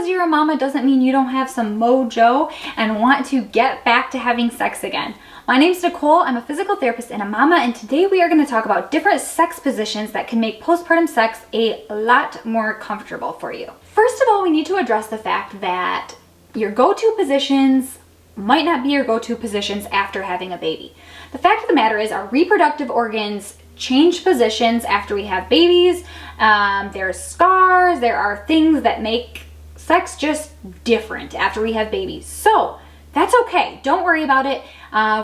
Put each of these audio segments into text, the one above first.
because you're a mama doesn't mean you don't have some mojo and want to get back to having sex again. My name's Nicole, I'm a physical therapist and a mama, and today we are going to talk about different sex positions that can make postpartum sex a lot more comfortable for you. First of all, we need to address the fact that your go-to positions might not be your go-to positions after having a baby. The fact of the matter is our reproductive organs change positions after we have babies. There's scars, there are things that make sex just different after we have babies. So that's okay, don't worry about it.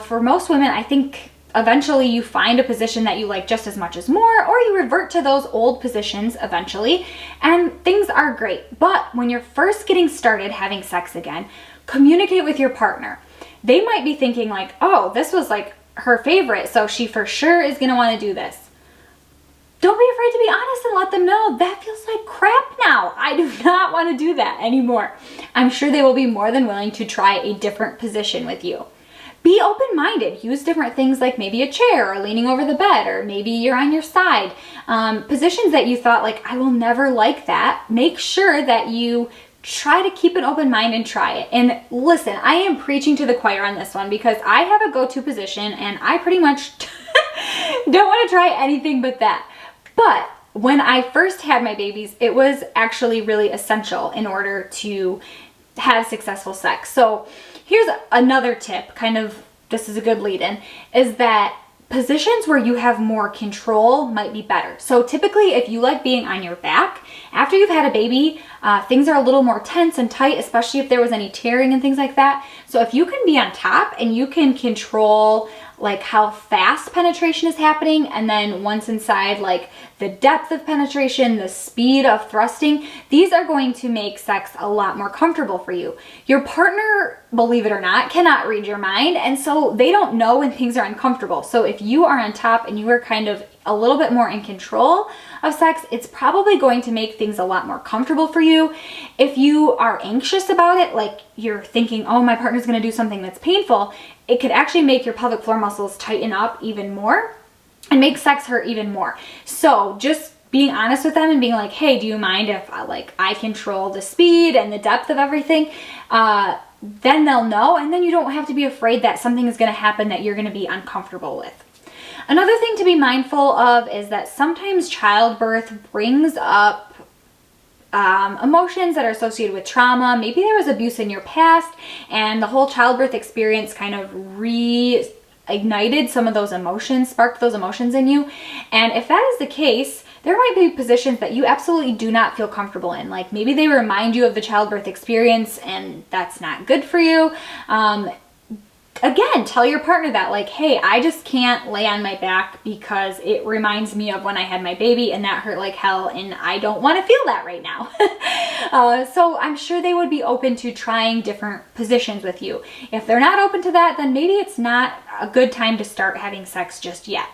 For most women, I think eventually you find a position that you like just as much as more, or you revert to those old positions eventually, and things are great. But when you're first getting started having sex again, communicate with your partner. They might be thinking like, oh, this was like her favorite, so she for sure is gonna want to do this. Don't be afraid to be honest and let them know that feels like crap now. I do not want to do that anymore. I'm sure they will be more than willing to try a different position with you. Be open-minded. Use different things like maybe a chair or leaning over the bed, or maybe you're on your side. Positions that you thought like, I will never like that. Make sure that you try to keep an open mind and try it. And listen, I am preaching to the choir on this one because I have a go-to position and I pretty much don't want to try anything but that. But when I first had my babies, it was actually really essential in order to have successful sex. So here's another tip, kind of, this is a good lead-in, is that positions where you have more control might be better. So typically if you like being on your back, after you've had a baby, things are a little more tense and tight, especially if there was any tearing and things like that. So if you can be on top and you can control like how fast penetration is happening, and then once inside, like the depth of penetration, the speed of thrusting, these are going to make sex a lot more comfortable for you. Your partner, believe it or not, cannot read your mind, and so they don't know when things are uncomfortable. So if you are on top and you are kind of a little bit more in control of sex, it's probably going to make things a lot more comfortable for you. If you are anxious about it, like you're thinking, oh, my partner's gonna do something that's painful, it could actually make your pelvic floor muscles tighten up even more and make sex hurt even more. So just being honest with them and being like, hey, do you mind if I control the speed and the depth of everything? Then they'll know, and then you don't have to be afraid that something is gonna happen that you're gonna be uncomfortable with. Another thing to be mindful of is that sometimes childbirth brings up emotions that are associated with trauma. Maybe there was abuse in your past and the whole childbirth experience kind of reignited some of those emotions, sparked those emotions in you. And if that is the case, there might be positions that you absolutely do not feel comfortable in. Like maybe they remind you of the childbirth experience and that's not good for you. Again, tell your partner that, like, hey, I just can't lay on my back because it reminds me of when I had my baby and that hurt like hell and I don't want to feel that right now. So I'm sure they would be open to trying different positions with you. If they're not open to that, then maybe it's not a good time to start having sex just yet.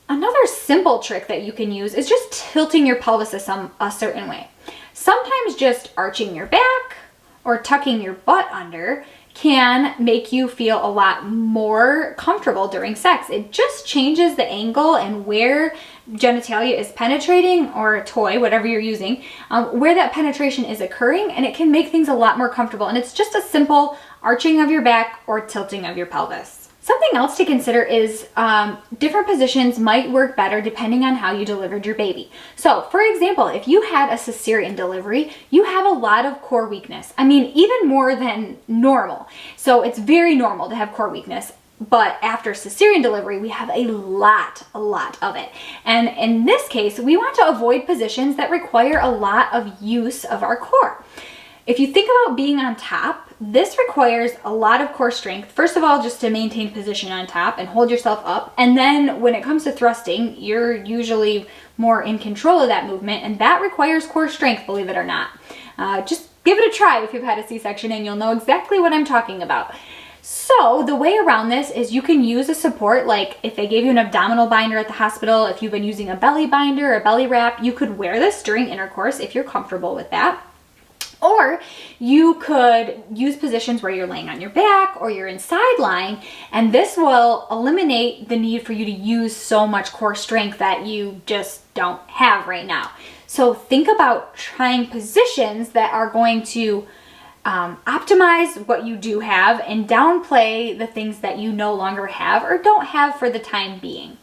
Another simple trick that you can use is just tilting your pelvis a certain way. Sometimes just arching your back or tucking your butt under can make you feel a lot more comfortable during sex. It just changes the angle and where genitalia is penetrating, or a toy, whatever you're using, where that penetration is occurring, and it can make things a lot more comfortable. And it's just a simple arching of your back or tilting of your pelvis. Something else to consider is different positions might work better depending on how you delivered your baby. So for example, if you had a cesarean delivery, you have a lot of core weakness. I mean, even more than normal. So it's very normal to have core weakness. But after cesarean delivery, we have a lot of it. And in this case, we want to avoid positions that require a lot of use of our core. If you think about being on top, this requires a lot of core strength. First of all, just to maintain position on top and hold yourself up. And then when it comes to thrusting, you're usually more in control of that movement, and that requires core strength, believe it or not. Just give it a try if you've had a C-section and you'll know exactly what I'm talking about. So the way around this is you can use a support, like if they gave you an abdominal binder at the hospital, if you've been using a belly binder or a belly wrap, you could wear this during intercourse if you're comfortable with that. Or you could use positions where you're laying on your back or you're in side lying, and this will eliminate the need for you to use so much core strength that you just don't have right now. So think about trying positions that are going to optimize what you do have and downplay the things that you no longer have or don't have for the time being.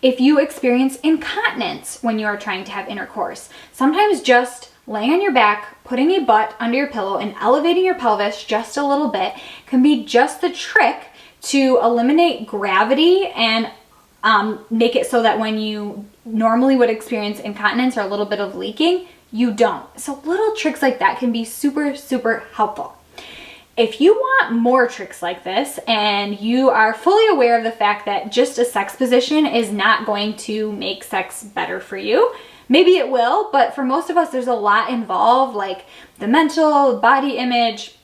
If you experience incontinence when you are trying to have intercourse, sometimes just laying on your back, putting a butt under your pillow and elevating your pelvis just a little bit can be just the trick to eliminate gravity and make it so that when you normally would experience incontinence or a little bit of leaking, you don't. So little tricks like that can be super, super helpful. If you want more tricks like this and you are fully aware of the fact that just a sex position is not going to make sex better for you, maybe it will, but for most of us there's a lot involved, like the mental, body image,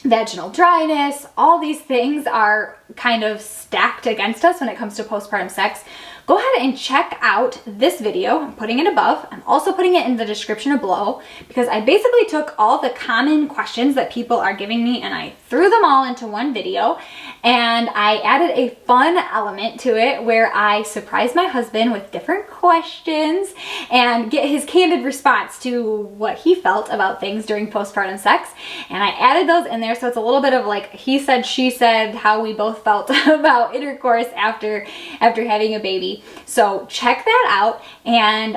vaginal dryness, all these things are kind of stacked against us when it comes to postpartum sex. Go ahead and check out this video. I'm putting it above. I'm also putting it in the description below because I basically took all the common questions that people are giving me and I threw them all into one video, and I added a fun element to it where I surprised my husband with different questions and get his candid response to what he felt about things during postpartum sex. And I added those in there so it's a little bit of like he said, she said, how we both felt about intercourse after having a baby. So check that out, and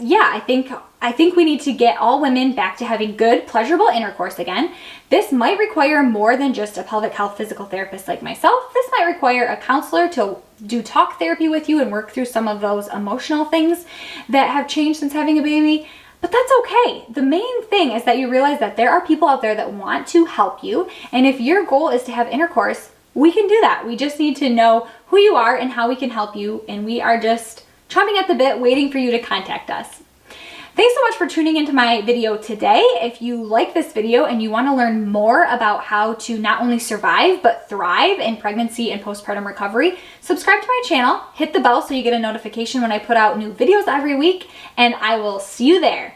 yeah, I think we need to get all women back to having good, pleasurable intercourse again. This might require more than just a pelvic health physical therapist like myself. This might require a counselor to do talk therapy with you and work through some of those emotional things that have changed since having a baby. But that's okay. The main thing is that you realize that there are people out there that want to help you, and if your goal is to have intercourse, we can do that. We just need to know who you are and how we can help you, and we are just chomping at the bit waiting for you to contact us. Thanks so much for tuning into my video today. If you like this video and you want to learn more about how to not only survive but thrive in pregnancy and postpartum recovery, subscribe to my channel, hit the bell so you get a notification when I put out new videos every week, and I will see you there.